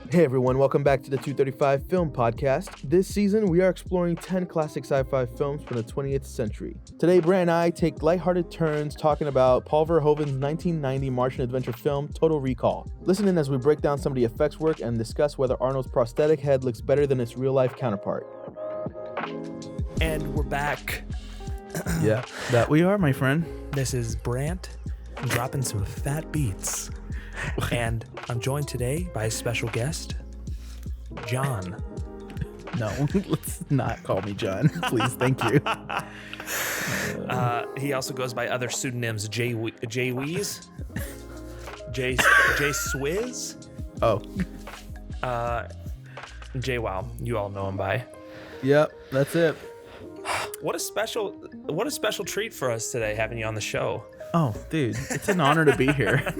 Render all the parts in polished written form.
Hey everyone, welcome back to the 235 Film Podcast. This season, we are exploring 10 classic sci-fi films from the 20th century. Today, Brandt and I take lighthearted turns talking about Paul Verhoeven's 1990 Martian adventure film, Total Recall. Listen in as we break down some of the effects work and discuss whether Arnold's prosthetic head looks better than its real-life counterpart. And we're back. Yeah, that we are, my friend. This is Brandt dropping some fat beats. And I'm joined today by a special guest, John. No, let's not call me John, please. Thank you. He also goes by other pseudonyms, Jay Weeze, Jay Swizz, Jwow. You all know him by. Yep, that's it. What a special treat for us today having you on the show. Oh, dude, it's an honor to be here.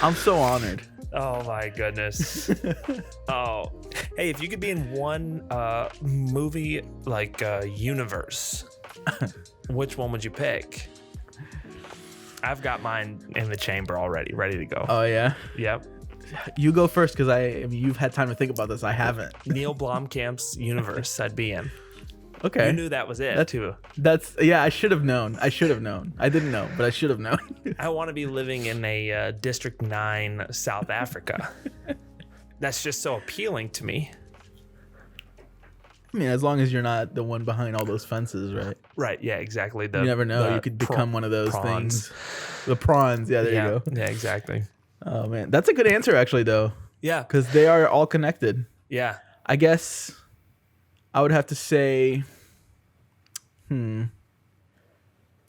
I'm so honored. Oh my goodness. Oh, hey, if you could be in one movie universe, which one would you pick? I've got mine in the chamber already, ready to go. Oh yeah. Yep. You go first, because I mean, you've had time to think about this. I haven't. Neil Blomkamp's universe, I'd be in. Okay. You knew that was it, too. Yeah, I should have known. I didn't know, but I should have known. I want to be living in a District 9 South Africa. That's just so appealing to me. I mean, as long as you're not the one behind all those fences, right? Right, yeah, exactly. You never know. You could become one of those things. The prawns. Yeah, there you go. Yeah, exactly. Oh, man. That's a good answer, actually, though. Yeah. Because they are all connected. Yeah. I guess I would have to say...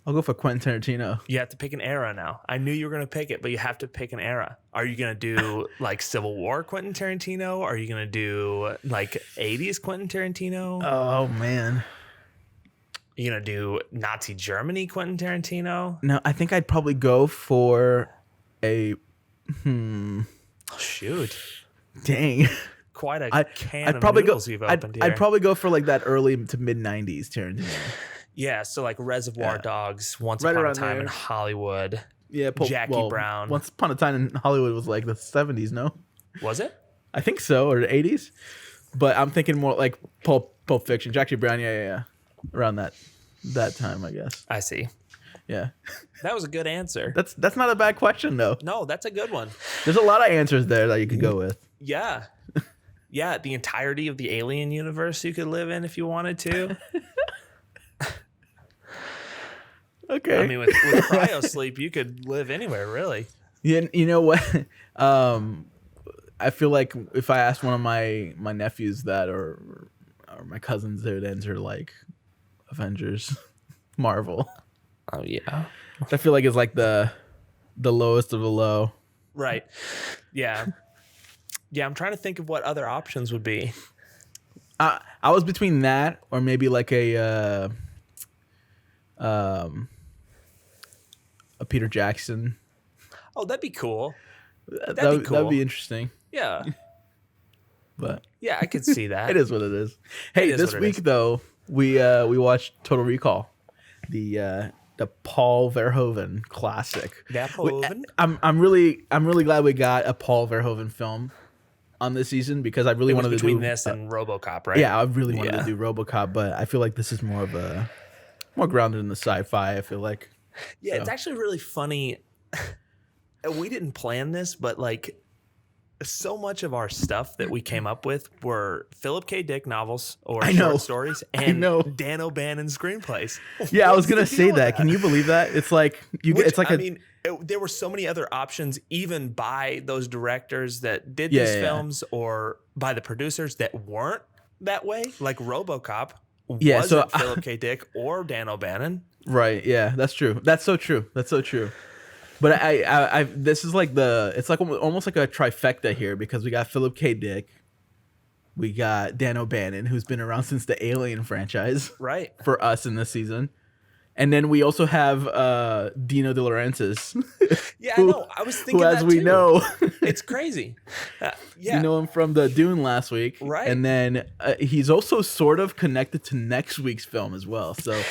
I'll go for Quentin Tarantino. You have to pick an era now. I knew you were going to pick it, but you have to pick an era. Are you going to do like Civil War Quentin Tarantino? Are you going to do like 80s Quentin Tarantino? Oh, man. You going to do Nazi Germany Quentin Tarantino? No, I think I'd probably go for a... Oh, shoot. Dang. Quite a can of noodles you've opened here. I'd probably go for like that early to mid 90s Tarantino. Yeah, so like Reservoir Dogs, Once Upon a Time in Hollywood. Yeah, Jackie Brown. Once Upon a Time in Hollywood was like the 70s, no? Was it? I think so, or the 80s. But I'm thinking more like Pulp Fiction, Jackie Brown, yeah. Around that time, I guess. I see. Yeah. That was a good answer. That's not a bad question though. No, that's a good one. There's a lot of answers there that you could go with. Yeah. Yeah, the entirety of the Alien universe you could live in if you wanted to. Okay. I mean, with cryo sleep, you could live anywhere, really. Yeah, you know what? I feel like if I asked one of my nephews that, or my cousins, they would answer like Avengers, Marvel. Oh yeah. I feel like it's like the lowest of the low. Right. Yeah. Yeah, I'm trying to think of what other options would be. I was between that or maybe like a Peter Jackson. Oh, that'd be cool. That'd be cool. That'd be interesting. Yeah. But yeah, I could see that. It is what it is. Hey, this week though, we watched Total Recall, the Paul Verhoeven classic. I'm really glad we got a Paul Verhoeven film on this season, because I really wanted to do between this and RoboCop, right? Yeah, I really wanted to do RoboCop, but I feel like this is more grounded in the sci-fi. I feel like. Yeah, It's actually really funny. We didn't plan this, but like so much of our stuff that we came up with were Philip K. Dick novels or short stories and Dan O'Bannon screenplays. Yeah, I was gonna say that. Can you believe that? It's like there were so many other options, even by those directors that did these films, or by the producers that weren't that way. Like RoboCop wasn't Philip K. Dick or Dan O'Bannon. Right. Yeah, that's true. That's so true. But I this is like it's like almost like a trifecta here, because we got Philip K. Dick, we got Dan O'Bannon, who's been around since the Alien franchise, right? For us in this season. And then we also have Dino De Laurentiis. Yeah, I know. I was thinking that too. Who, as we know, it's crazy. Yeah, you know him from the Dune last week, right? And then he's also sort of connected to next week's film as well. So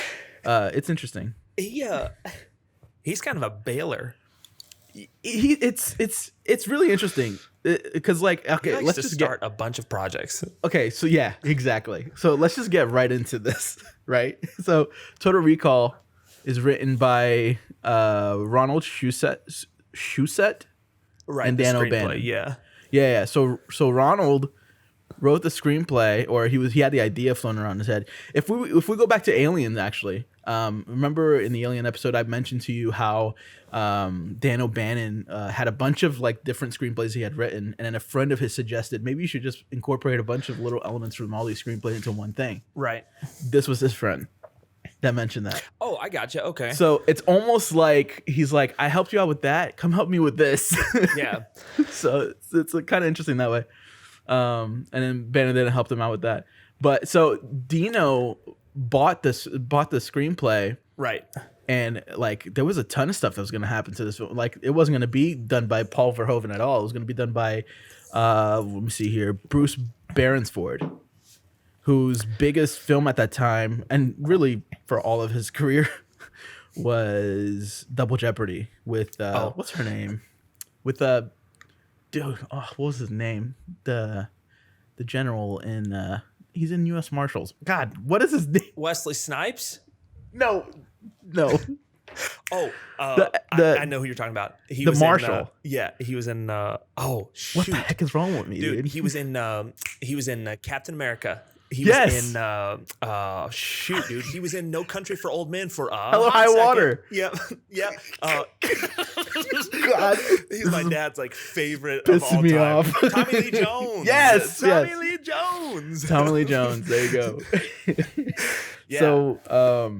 it's interesting. He's kind of a bailer. It's really interesting because like, okay, let's just start a bunch of projects. Okay, so yeah, exactly. So let's just get right into this, right? So Total Recall is written by Ronald Shusett Right, and the Dan screenplay, O'Bannon. Yeah. So Ronald wrote the screenplay, or he had the idea floating around his head. If we go back to Alien, actually, remember in the Alien episode I mentioned to you how Dan O'Bannon had a bunch of like different screenplays he had written, and then a friend of his suggested maybe you should just incorporate a bunch of little elements from all these screenplays into one thing. Right. This was his friend that mentioned that. Oh, I gotcha. Okay. So it's almost like he's like, I helped you out with that. Come help me with this. Yeah. So it's kind of interesting that way. And then Bannon helped him out with that. But so Dino bought the screenplay. Right. And like there was a ton of stuff that was going to happen to this film. Like it wasn't going to be done by Paul Verhoeven at all. It was going to be done by let me see here, Bruce Beresford, whose biggest film at that time, and really for all of his career, was Double Jeopardy with what's her name? With dude, what was his name? The general in he's in U.S. Marshals. God, what is his name? Wesley Snipes? No. Oh, I know who you're talking about. He the was Marshal. He was in. Oh, shoot. What the heck is wrong with me, dude? He was in. He was in Captain America. He Yes. was in. Shoot, dude. He was in No Country for Old Men for Hello, High Water. Yep. God, he's my dad's like favorite Pissing of all me time. off. Tommy Lee Jones. Yes, Tommy Lee Jones. Tommy Lee Jones. There you go. Yeah. So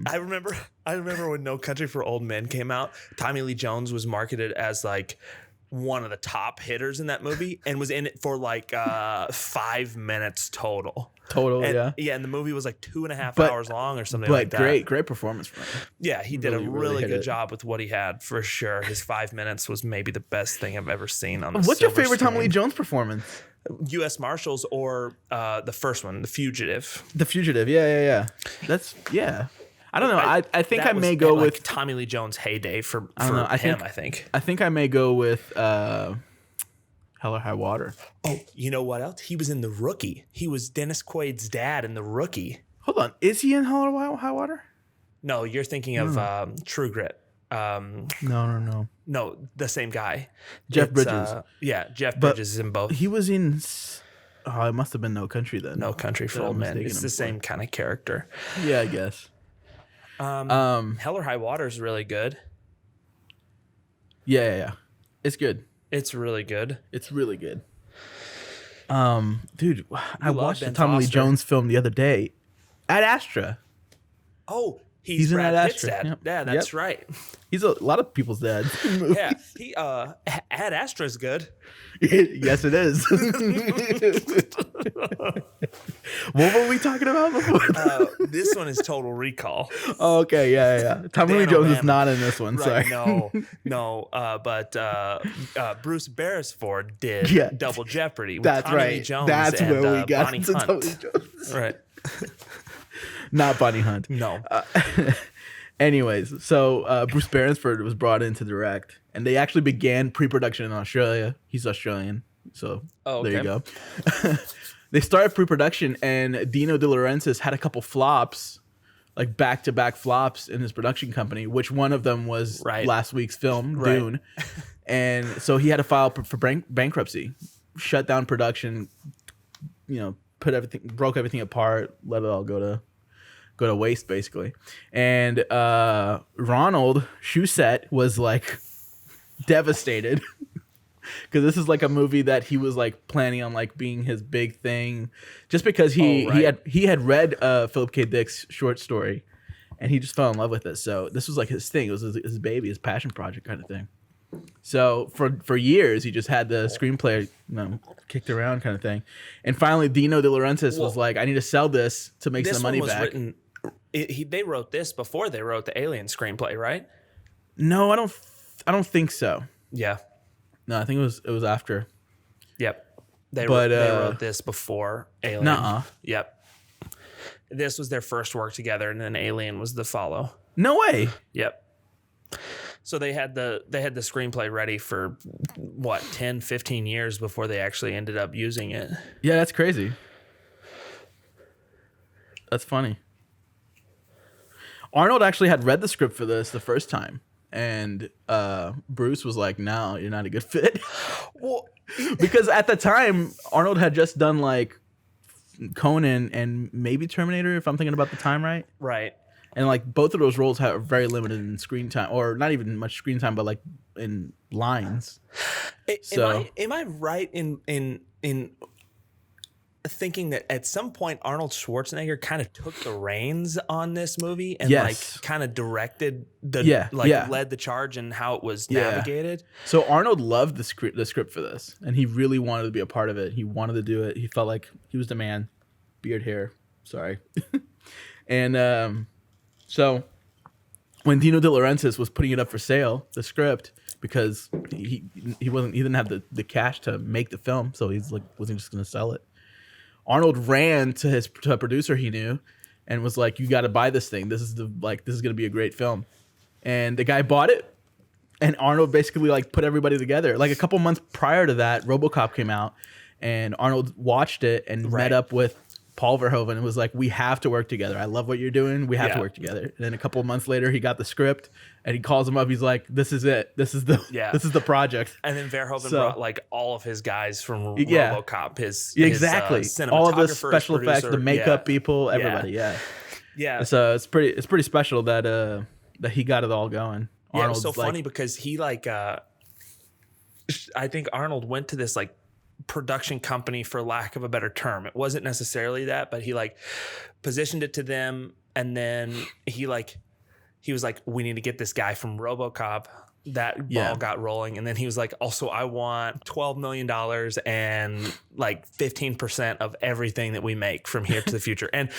I remember when No Country for Old Men came out, Tommy Lee Jones was marketed as like one of the top hitters in that movie and was in it for like 5 minutes total. Yeah. Yeah, and the movie was like 2.5 hours long or something like that. But great performance from him. Yeah, he did a really good it. job with what he had for sure. His 5 minutes was maybe the best thing I've ever seen on the What's your silver favorite Tommy Lee screen. Jones performance? U.S. Marshals or the first one, The Fugitive. The Fugitive. Yeah. That's I don't know. I think I may go with Tommy Lee Jones' heyday for I don't know. I think. I think I may go with Hell or High Water. Oh, you know what else? He was in The Rookie. He was Dennis Quaid's dad in The Rookie. Hold on. Is he in Hell or High Water? No, you're thinking of True Grit. No. No, the same guy. Jeff Bridges. Jeff Bridges is in both. He was in. Oh, it must have been No Country then. No Country for Old Men. It's the same kind of character. Yeah, I guess. Hell or High Water is really good. Yeah. It's good. It's really good. It's really good. Dude, I watched a Ben Tommy Lee Foster. Jones film the other day. Ad Astra. Oh, he's in Brad Ad Pitt's Astra. dad. Yep. Yeah, that's right. He's a lot of people's dad. Yeah, he Ad Astra's good. Yes, it is. What were we talking about before? This one is Total Recall. Oh, okay, yeah. Tommy Lee Dan Jones is O'Bannon. not in this one. Right? Sorry. No. But Bruce Beresford did Yeah. Double Jeopardy. With That's Tommy right. Lee Jones That's and, where we got Bonnie to Hunt. Tommy Lee Jones. Right. Not Bonnie Hunt. No. Anyways, so Bruce Beresford was brought in to direct, and they actually began pre-production in Australia. He's Australian, so there you go. They started pre-production, and Dino De Laurentiis had a couple flops, like back-to-back flops in his production company, which one of them was last week's film, Dune. And so he had to file for bankruptcy, shut down production, broke everything apart, let it all go to waste, basically. And Ronald Shusett was like devastated because this is like a movie that he was like planning on like being his big thing, just because he had read Philip K. Dick's short story, and he just fell in love with it. So this was like his thing. It was his baby, his passion project kind of thing. So for years he just had the screenplay kicked around kind of thing, and finally Dino De Laurentiis was like, I need to sell this to make some money back. They wrote this before they wrote the Alien screenplay, right? No, I don't think so. Yeah. No, I think it was after. Yep. They wrote this before Alien. Nuh-uh. Yep. This was their first work together, and then Alien was the follow. No way. Yep. So they had the screenplay ready for what 10, 15 years before they actually ended up using it. Yeah, that's crazy. That's funny. Arnold actually had read the script for this the first time, and Bruce was like, "No, you're not a good fit." Well, because at the time Arnold had just done like Conan and maybe Terminator, if I'm thinking about the time right. Right. And like both of those roles are very limited in screen time, or not even much screen time, but like in lines. Am I right in thinking that at some point Arnold Schwarzenegger kind of took the reins on this movie and like kind of directed led the charge in how it was navigated? So Arnold loved the script for this, and he really wanted to be a part of it. He wanted to do it. He felt like he was the man. Beard hair, sorry. And so when Dino De Laurentiis was putting it up for sale, the script, because he didn't have the cash to make the film, so he's like wasn't just gonna sell it. Arnold ran to a producer he knew and was like, "You got to buy this thing. This is going to be a great film." And the guy bought it, and Arnold basically like put everybody together. Like a couple months prior to that, RoboCop came out, and Arnold watched it and met up with Paul Verhoeven and was like, "We have to work together. I love what you're doing. We have to work together." And then a couple of months later, he got the script, and he calls him up. He's like, "This is it. This is the project." And then Verhoeven brought like all of his guys from RoboCop, his all of the special effects, the makeup people, everybody. Yeah. So it's pretty special that he got it all going. Yeah, it was so funny because he like I think Arnold went to this like production company, for lack of a better term. It wasn't necessarily that, but he like positioned it to them, and then he was like, "We need to get this guy from RoboCop." That ball got rolling, and then he was like, "Also, I want $12 million and like 15% of everything that we make from here to the future." And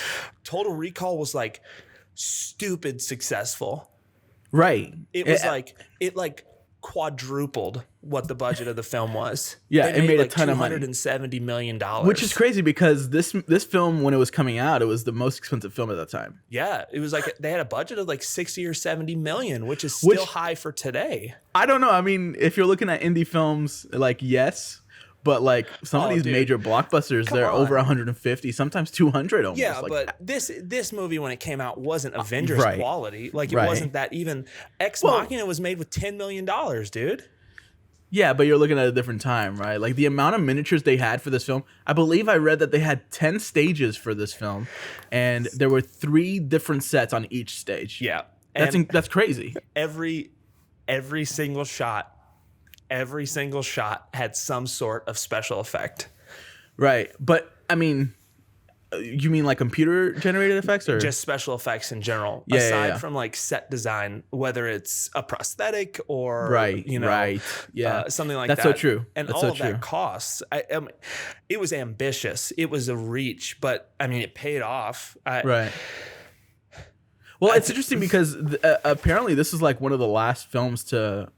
Total Recall was like stupid successful. Right. It was it quadrupled what the budget of the film was. Yeah, it made a ton of money. $270 million. Which is crazy because this film, when it was coming out, it was the most expensive film at that time. Yeah, it was like they had a budget of like 60 or 70 million, which is still high for today. I don't know. I mean, if you're looking at indie films, like yes, but like some of these major blockbusters, they're over 150, sometimes 200 almost. Yeah, like, but this movie when it came out wasn't Avengers quality. Like it wasn't that even. Ex Machina was made with $10 million, dude. Yeah, but you're looking at a different time, right? Like the amount of miniatures they had for this film. I believe I read that they had 10 stages for this film, and there were 3 different sets on each stage. Yeah, that's crazy. Every single shot had some sort of special effect. Right, but I mean, you mean like computer generated effects or just special effects in general? Aside from like set design, whether it's a prosthetic or something like that. That's so true. And that's all so of true. that costs. It was ambitious. It was a reach, but I mean, it paid off. Right. Well, it's interesting because apparently this is like one of the last films to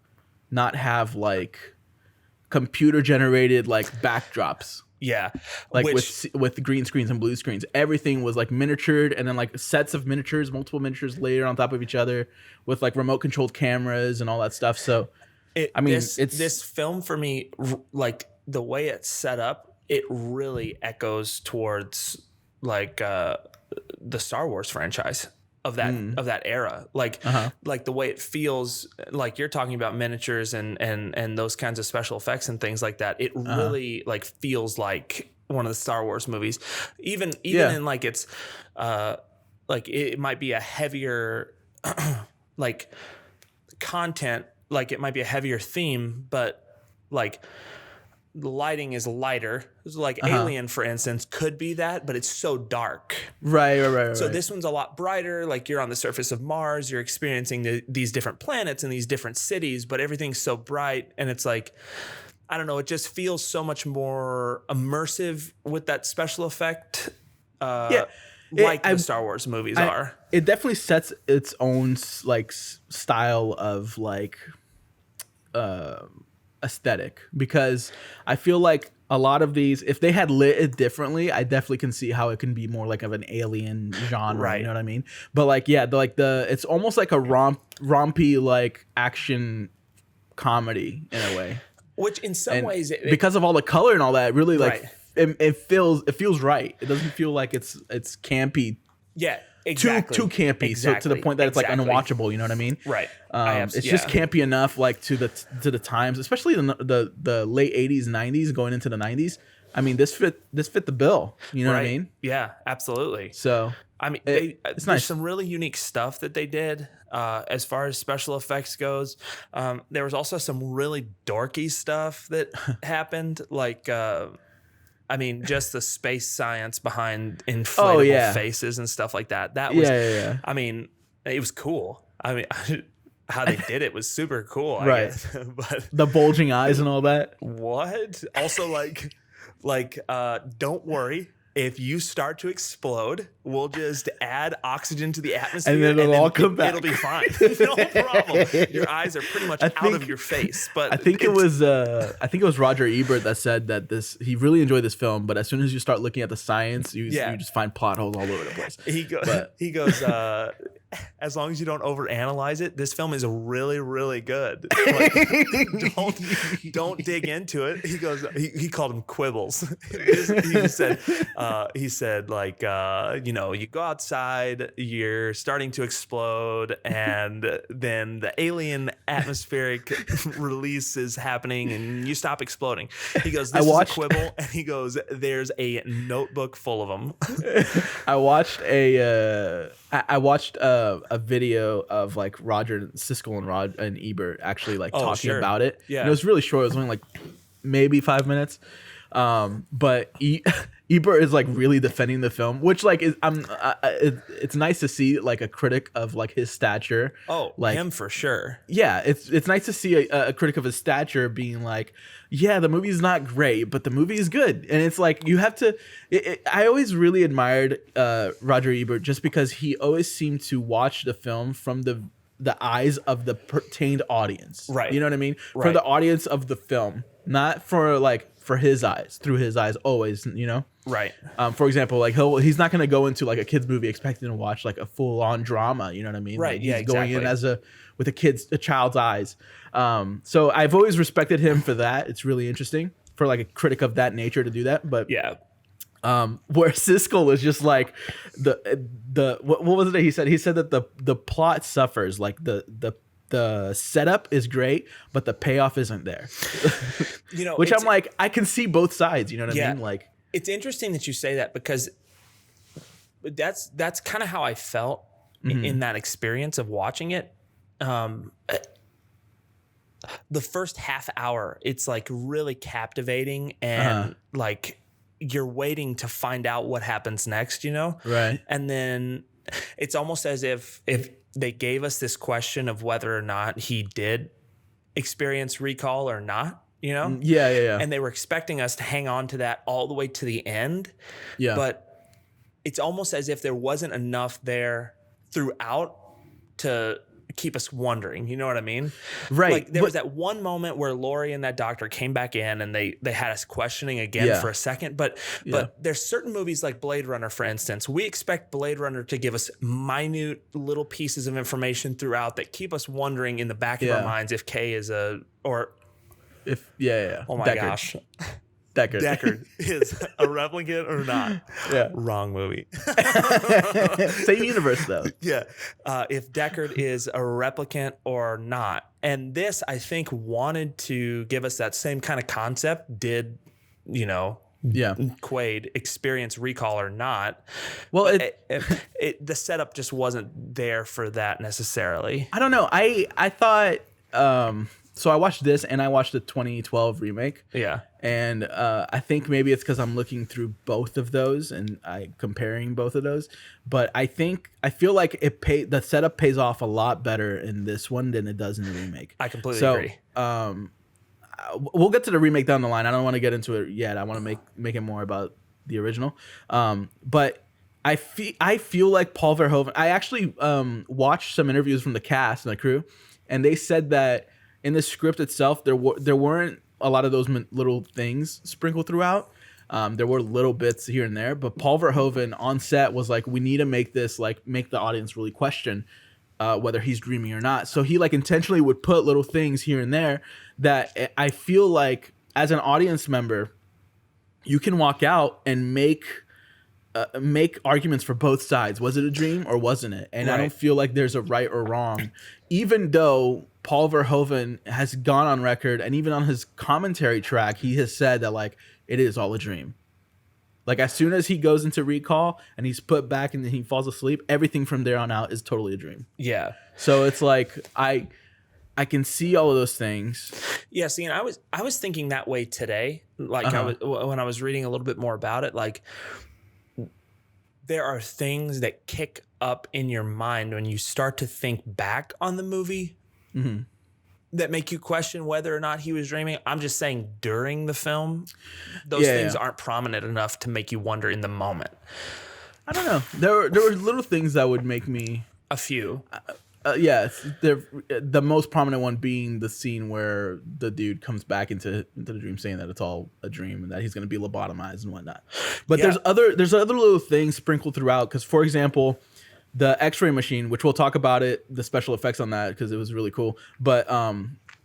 not have like computer generated like backdrops. Yeah, like with green screens and blue screens, everything was like miniatured, and then like sets of miniatures, multiple miniatures layered on top of each other, with like remote controlled cameras and all that stuff. So, this film for me, like the way it's set up, it really echoes towards like the Star Wars franchise of that era, like the way it feels, like you're talking about miniatures and those kinds of special effects and things like that. It really like feels like one of the Star Wars movies, even in like it's like it might be a heavier like content, like it might be a heavier theme, but like the lighting is lighter. Like Alien, for instance, could be that, but it's so dark. Right. So this one's a lot brighter. Like you're on the surface of Mars, you're experiencing these different planets and these different cities, but everything's so bright, and it's like, I don't know, it just feels so much more immersive with that special effect. The Star Wars movies are. It definitely sets its own like style of like aesthetic, because I feel like a lot of these, if they had lit it differently, I definitely can see how it can be more like of an alien genre. Right. You know what I mean? But like, yeah, it's almost like a rompy like action comedy in a way. Which in some ways, because of all the color and all that, really like Right. it feels right. It doesn't feel like it's campy. Yeah. Exactly. Too campy, so to the point that it's like unwatchable. You know what I mean? Right. It's just campy enough, like to the times, especially the late '80s, '90s, going into the '90s. I mean, this fit the bill. You know what I mean? Yeah, absolutely. So I mean, it's there's nice. some really unique stuff that they did as far as special effects goes. There was also some really dorky stuff that happened, like. I mean, just the space science behind inflatable faces and stuff like that. That was, I mean, it was cool. I mean, how they did it was super cool. I guess. But the bulging eyes and all that. What? Also, don't worry. If you start to explode, we'll just add oxygen to the atmosphere, and then it'll all come back. It'll be fine. No problem. Your eyes are pretty much out of your face. But I think it was Roger Ebert that said that he really enjoyed this film, but as soon as you start looking at the science, you just find plot holes all over the place. He goes. As long as you don't overanalyze it, this film is really, really good. Like, don't dig into it. He goes. He called them quibbles. He said like you go outside, you're starting to explode, and then the alien atmospheric release is happening, and you stop exploding. He goes, this is a quibble, and he goes, there's a notebook full of them. I watched a video of like Roger Siskel and Ebert actually like talking about it. Yeah, and it was really short. It was only like maybe 5 minutes. But Ebert is like really defending the film, which like it's nice to see like a critic of like his stature. Oh, like him for sure. Yeah, it's nice to see a critic of his stature being like, yeah, the movie's not great, but the movie is good. And it's like you have to. I always really admired Roger Ebert just because he always seemed to watch the film from the eyes of the pertained audience. Right. You know what I mean? Right. For the audience of the film, not for his eyes, through his eyes always, you know? Right. For example, like he's not going to go into like a kid's movie expecting to watch like a full on drama, you know what I mean? Right. Like, he's going in with a child's eyes. So I've always respected him for that. It's really interesting for like a critic of that nature to do that. But yeah. Where Siskel was just like what was it that he said? He said that the plot suffers, like the setup is great, but the payoff isn't there. Which I'm like, I can see both sides. You know what I mean? Like, it's interesting that you say that because that's kind of how I felt in that experience of watching it. The first half hour, it's like really captivating and like you're waiting to find out what happens next, Right. And then it's almost as if they gave us this question of whether or not he did experience recall or not, Yeah. And they were expecting us to hang on to that all the way to the end. Yeah. But it's almost as if there wasn't enough there throughout to keep us wondering. You know what I mean? Right. Like there was that one moment where Laurie and that doctor came back in and they had us questioning again for a second. But there's certain movies like Blade Runner, for instance. We expect Blade Runner to give us minute little pieces of information throughout that keep us wondering in the back of our minds if K is Oh my gosh. Deckard is a replicant or not. Yeah. Wrong movie. Same universe though. Yeah. If Deckard is a replicant or not. And this, I think, wanted to give us that same kind of concept. Did, Quaid experience recall or not? Well, the setup just wasn't there for that necessarily. I don't know. I thought... So I watched this and I watched the 2012 remake. Yeah. And I think maybe it's because I'm looking through both of those and comparing both of those. But I feel like the setup pays off a lot better in this one than it does in the remake. I completely agree. We'll get to the remake down the line. I don't want to get into it yet. I want to make it more about the original. But I feel like Paul Verhoeven. I actually watched some interviews from the cast and the crew, and they said that in the script itself, there weren't a lot of those little things sprinkled throughout. There were little bits here and there, but Paul Verhoeven on set was like, we need to make this like make the audience really question whether he's dreaming or not. So he like intentionally would put little things here and there that I feel like as an audience member, you can walk out and make arguments for both sides. Was it a dream or wasn't it? And I don't feel like there's a right or wrong, even though Paul Verhoeven has gone on record and even on his commentary track, he has said that like it is all a dream. Like as soon as he goes into recall and he's put back and he falls asleep, everything from there on out is totally a dream. Yeah. So it's like I can see all of those things. Yeah. See, and I was thinking that way today. Like when I was reading a little bit more about it, like there are things that kick up in your mind when you start to think back on the movie that make you question whether or not he was dreaming. I'm just saying during the film, those things aren't prominent enough to make you wonder in the moment. I don't know. There were little things that would make me... A few. The most prominent one being the scene where the dude comes back into the dream saying that it's all a dream and that he's going to be lobotomized and whatnot. But there's other little things sprinkled throughout. Because, for example, the X-ray machine, which we'll talk about it, the special effects on that because it was really cool. But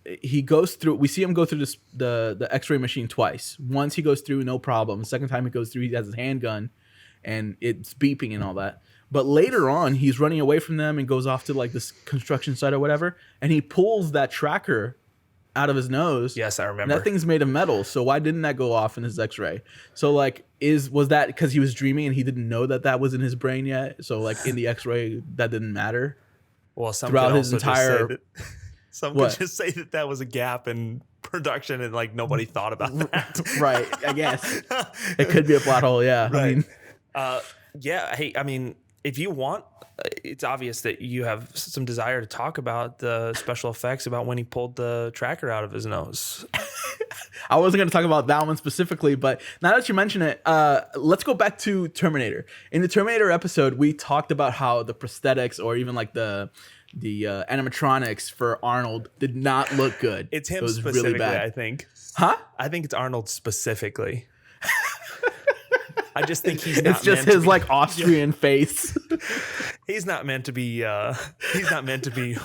he goes through. We see him go through the X-ray machine twice. Once he goes through, no problem. The second time he goes through, he has his handgun and it's beeping and all that. But later on, he's running away from them and goes off to like this construction site or whatever. And he pulls that tracker out of his nose. Yes, I remember. That thing's made of metal. So why didn't that go off in his X-ray? So like, was that because he was dreaming and he didn't know that was in his brain yet? So like in the X-ray, that didn't matter. Well, some throughout could his also entire. Just say that, some could just say that was a gap in production and like nobody thought about that. Right. I guess it could be a plot hole. Yeah. Right. I mean, yeah. Hey, I mean, if you want, it's obvious that you have some desire to talk about the special effects about when he pulled the tracker out of his nose. I wasn't going to talk about that one specifically, but now that you mention it, let's go back to Terminator. In the Terminator episode, we talked about how the prosthetics or even like the animatronics for Arnold did not look good. It's him was specifically, really bad. I think. Huh? I think it's Arnold specifically. I just think he's not. It's just his like Austrian face. He's not meant to be. He's not meant to be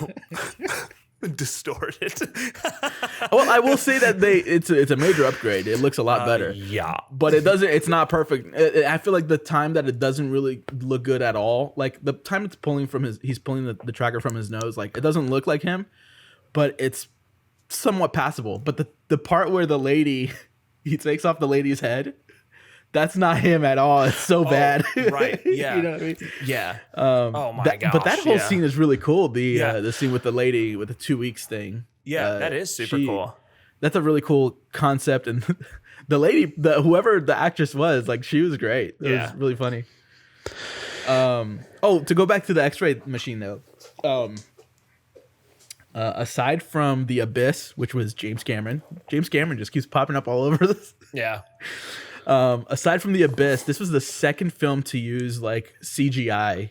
distorted. Well, I will say that it's a major upgrade. It looks a lot better. Yeah, but it doesn't. It's not perfect. I feel like the time that it doesn't really look good at all. Like the time it's pulling from he's pulling the tracker from his nose. Like it doesn't look like him, but it's somewhat passable. But the part where the lady he takes off the lady's head. That's not him at all. It's so bad. Right. Yeah. You know what I mean? Yeah. Oh my gosh. But that whole scene is really cool. The scene with the lady with the 2 weeks thing. Yeah, that is super cool. That's a really cool concept. And the lady, whoever the actress was, like she was great. It was really funny. To go back to the X-ray machine though. Aside from The Abyss, which was James Cameron just keeps popping up all over this. Yeah. Aside from The Abyss, this was the second film to use like CGI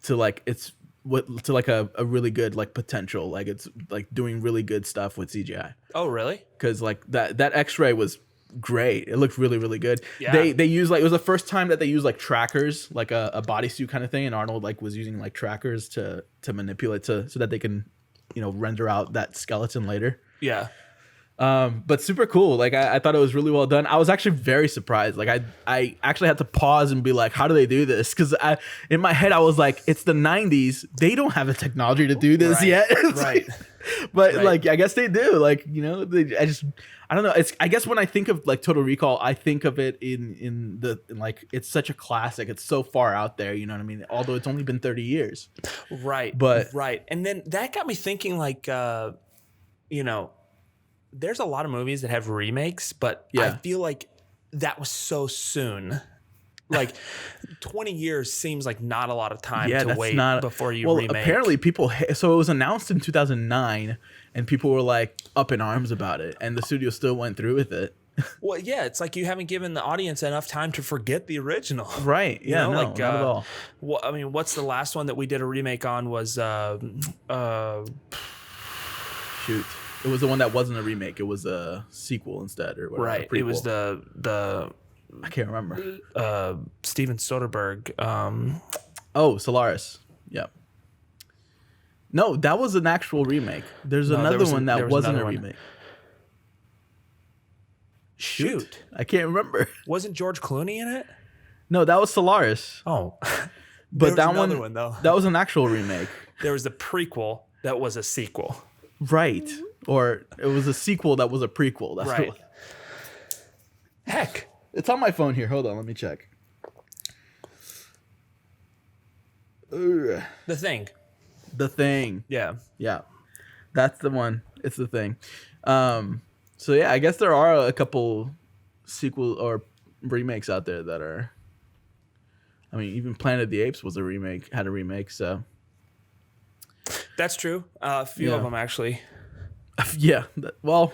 to like a really good like potential. Like it's like doing really good stuff with CGI. Oh, really? Because like that X-ray was great. It looked really, really good. Yeah. They used like it was the first time that they used like trackers, like a bodysuit kind of thing, and Arnold like was using like trackers to manipulate so that they can, render out that skeleton later. Yeah. But super cool. Like I thought it was really well done. I was actually very surprised. Like I actually had to pause and be like, how do they do this? Because in my head I was like, it's the 90s. They don't have the technology to do this yet. Right. But like I guess they do. Like I don't know. I guess when I think of like Total Recall, I think of it in like it's such a classic. It's so far out there. You know what I mean? Although it's only been 30 years. Right. But right. And then that got me thinking like there's a lot of movies that have remakes, but I feel like that was so soon. Like 20 years seems like not a lot of time to wait before you remake. Apparently so it was announced in 2009 and people were like up in arms about it and the studio still went through with it. Well, yeah, it's like you haven't given the audience enough time to forget the original. Right. Yeah, not at all. I mean, what's the last one that we did a remake on was shoot. It was the one that wasn't a remake. It was a sequel instead, or whatever. Right. It was the I can't remember. Steven Soderbergh. Oh, Solaris. Yep. No, that was an actual remake. There's another one that wasn't a remake. Shoot. I can't remember. Wasn't George Clooney in it? No, that was Solaris. Oh. But that one though. That was an actual remake. There was the prequel that was a sequel. Right. Or it was a sequel that was a prequel. That's right. Heck. It's on my phone here. Hold on, let me check. The Thing. The Thing. Yeah. Yeah. That's the one. It's The Thing. So yeah, I guess there are a couple sequel or remakes out there that are, I mean, even Planet of the Apes was had a remake, so. That's true. A few of them actually. Yeah. Well,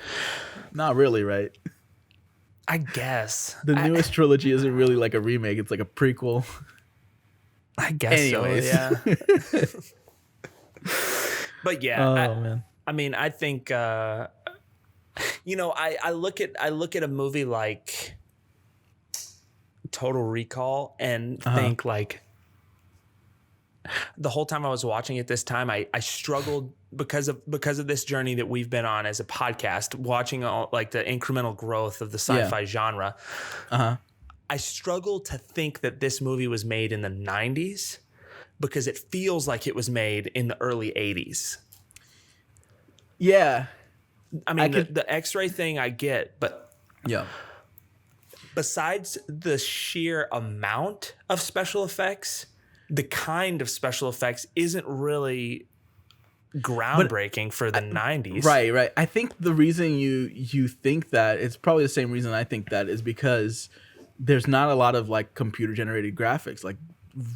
not really, right? I guess. The newest trilogy isn't really like a remake, it's like a prequel. I guess Anyways. so, yeah. But yeah, man. I mean, I think I look at a movie like Total Recall and think like the whole time I was watching it this time, I struggled because of this journey that we've been on as a podcast, watching all like the incremental growth of the sci-fi genre. I struggled to think that this movie was made in the 90s because it feels like it was made in the early 80s. Yeah. I mean, the X-ray thing I get, but yeah. Besides the sheer amount of special effects, the kind of special effects isn't really groundbreaking for the 90s. Right. I think the reason you think that, it's probably the same reason I think that, is because there's not a lot of like computer generated graphics. Like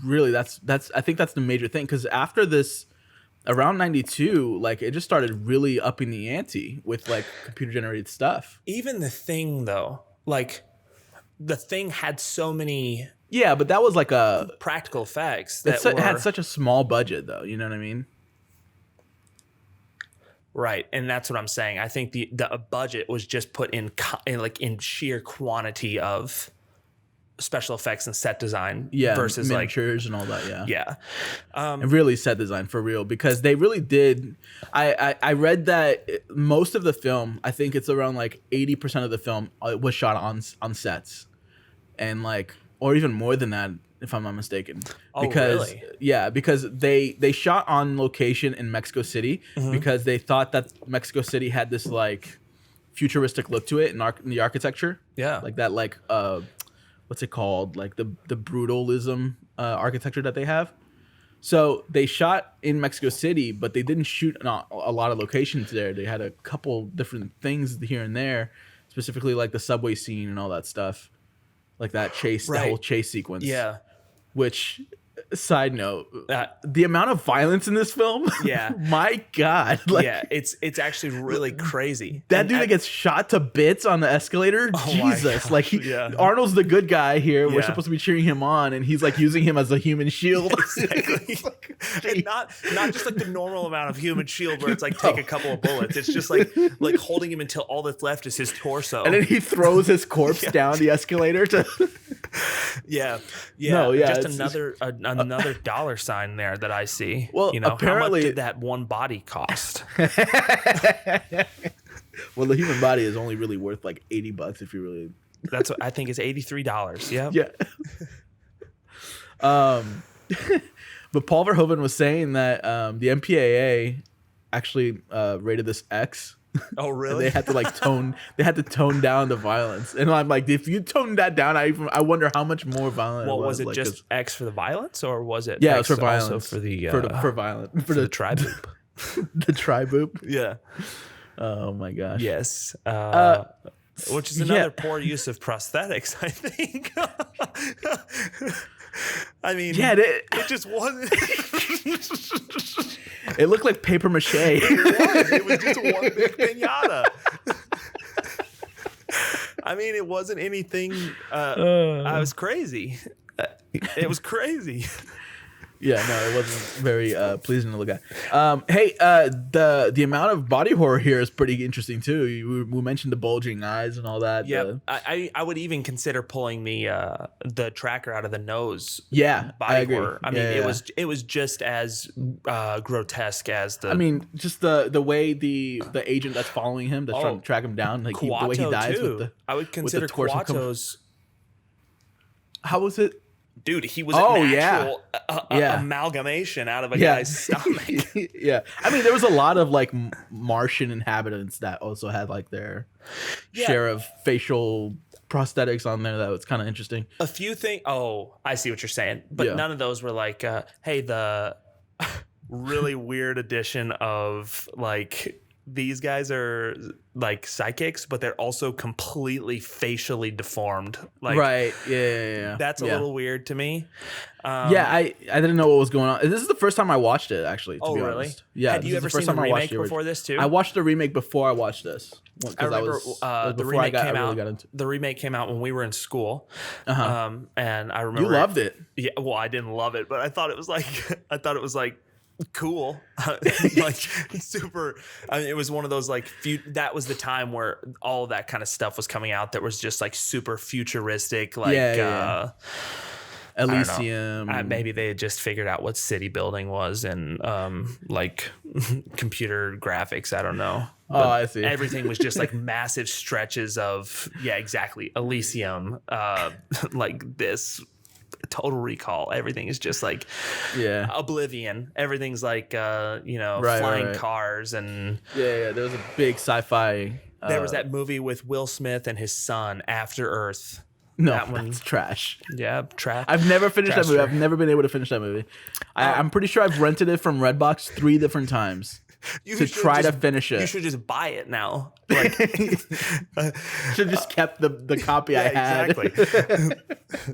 really that's I think that's the major thing, because after this, around 92, like it just started really upping the ante with like computer generated stuff. Even The Thing though, like The Thing had so many but that was like a practical effects that it had such a small budget though, you know what I mean? Right, and that's what I'm saying. I think the budget was just put in sheer quantity of special effects and set design versus miniatures and all that. Yeah. And really set design for real, because they really did. I read that most of the film, I think it's around like 80% of the film was shot on sets, and like, or even more than that, if I'm not mistaken. Really? Yeah, because they shot on location in Mexico City because they thought that Mexico City had this like futuristic look to it in the architecture. Yeah. Like that, like what's it called? Like the brutalism architecture that they have. So they shot in Mexico City, but they didn't shoot a lot of locations there. They had a couple different things here and there, specifically like the subway scene and all that stuff. Like that chase, the whole chase sequence. Yeah. Which, side note, the amount of violence in this film. Yeah. My God. Like, it's actually really crazy. That dude that gets shot to bits on the escalator. Jesus. Like Arnold's the good guy here. We're supposed to be cheering him on, and he's like using him as a human shield. Exactly. And not just like the normal amount of human shield where it's like take a couple of bullets. It's just like holding him until all that's left is his torso. And then he throws his corpse down the escalator to just another dollar sign there that I see. Well, apparently, how much did that one body cost? Well, the human body is only really worth like $80 if you really. That's what I think is $83. Yeah. But Paul Verhoeven was saying that the MPAA actually rated this X. Oh, really? They had to tone down the violence, and I'm like, if you tone that down, I wonder how much more violent. Well, was it like, just X for the violence, or was it? Yeah, X it was for violence. Also for the for the tri-boop. The tri-boop. Yeah. Oh my gosh. Yes. Which is another poor use of prosthetics, I think. I mean, it just wasn't. It looked like paper mache. It was just one big pinata. I mean, it wasn't anything. I was crazy. It was crazy. Yeah, no, it wasn't very pleasing to look at. Hey, the amount of body horror here is pretty interesting too. We mentioned the bulging eyes and all that. Yeah, I would even consider pulling the tracker out of the nose. Yeah, body I agree. horror. I mean, it was just as grotesque as the. I mean, just the way the agent that's following him, that's trying to track him down, like the way he dies too. with the. I would consider Kuato's. How was it? Dude, he was an actual amalgamation out of a guy's stomach. Yeah. I mean, there was a lot of like Martian inhabitants that also had like their share of facial prosthetics on there. That was kind of interesting. A few things. Oh, I see what you're saying. But none of those were like, hey, the really weird addition of like, these guys are like psychics, but they're also completely facially deformed. Like, right. Yeah. That's a little weird to me. I didn't know what was going on. This is the first time I watched it, actually. To be really? honest. Yeah. Had you ever seen the remake before this too? I watched the remake before I watched this. I remember the remake came out. The remake came out when we were in school, and I remember you loved it. Yeah. Well, I didn't love it, but I thought it was like. Cool. Like super. I mean, it was one of those like that was the time where all of that kind of stuff was coming out that was just like super futuristic, like Elysium. Maybe they had just figured out what city building was and like computer graphics. I don't know. But I see. Everything was just like massive stretches of exactly Elysium, like this. Total Recall. Everything is just like Oblivion. Everything's like flying cars and there was a big sci-fi. There was that movie with Will Smith and his son, After Earth. No, that's trash. Yeah, trash. I've never finished that movie. I've never been able to finish that movie. I'm pretty sure I've rented it from Redbox 3 different times. To try to finish it. You should just buy it now. Like, should have just kept the copy I had. Exactly.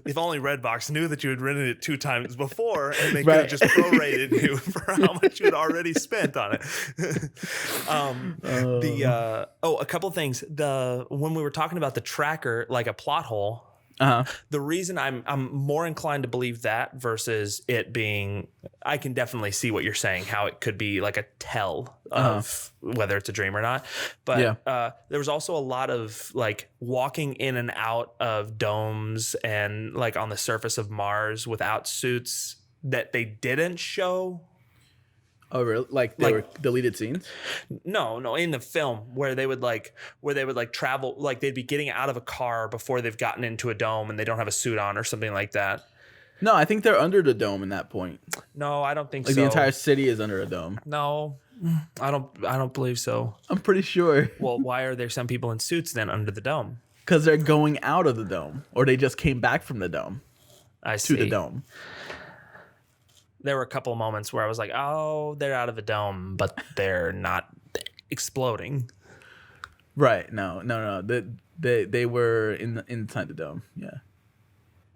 If only Redbox knew that you had rented it 2 times before, and they could have just prorated you for how much you had already spent on it. A couple things. When we were talking about the tracker, like a plot hole. The reason I'm more inclined to believe that versus it being, I can definitely see what you're saying, how it could be like a tell of whether it's a dream or not. But there was also a lot of like walking in and out of domes and like on the surface of Mars without suits that they didn't show. Oh, really? Like they were deleted scenes? No, in the film where they would travel, like they'd be getting out of a car before they've gotten into a dome and they don't have a suit on or something like that. No, I think they're under the dome in that point. No, I don't think so. Like the entire city is under a dome. No, I don't believe so. I'm pretty sure. Well, why are there some people in suits then under the dome? Because they're going out of the dome, or they just came back from the dome. To the dome. There were a couple of moments where I was like, oh, they're out of the dome, but they're not exploding. Right. No. They were inside the dome. Yeah.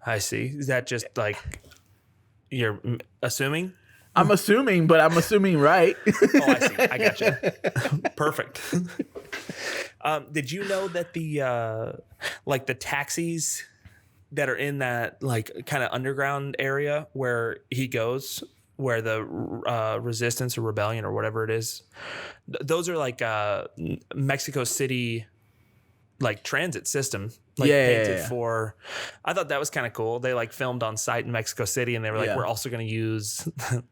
I see. Is that just like you're assuming? I'm assuming, but I'm assuming right. Oh, I see. I got you. Perfect. Did you know that the taxis that are in that like kind of underground area where he goes, where the resistance or rebellion or whatever it is, those are like Mexico City like transit system, like painted for. I thought that was kind of cool. They like filmed on site in Mexico City, and they were like, we're also going to use